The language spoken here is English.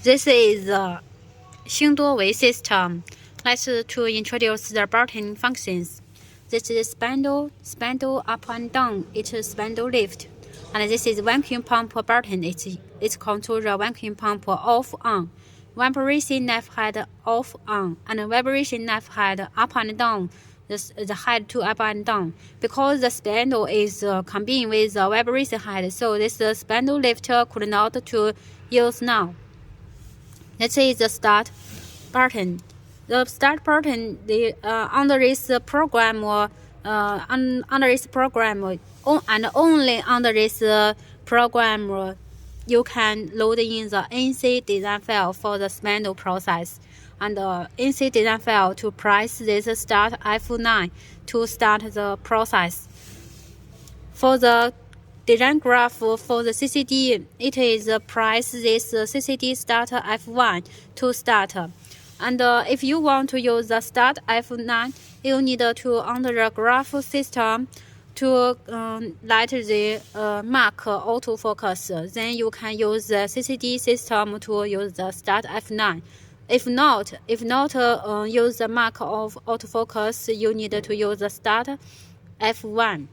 This is the 星多维 system. Let's to introduce the button functions. This is spindle up and down. It's a spindle lift. And this is vacuum pump button. It's control the vacuum pump off on. Vibration left head off on, and vibration left head up and down. The head to up and down. Because the spindle is combined with the vibration head, so this spindle lifter could not to use now. This is the start button. The start button, under this program, and only under this program, you can load in the NC design file for the spindle process, and the NC design file to press this start F9 to start the process. For the design graph for the CCD, it is press this CCD start F1 to start. And if you want to use the start F9, you need to under the graph system to let the mark autofocus. Then you can use the CCD system to use the start F9. If not, use the mark of autofocus, you need to use the start F1.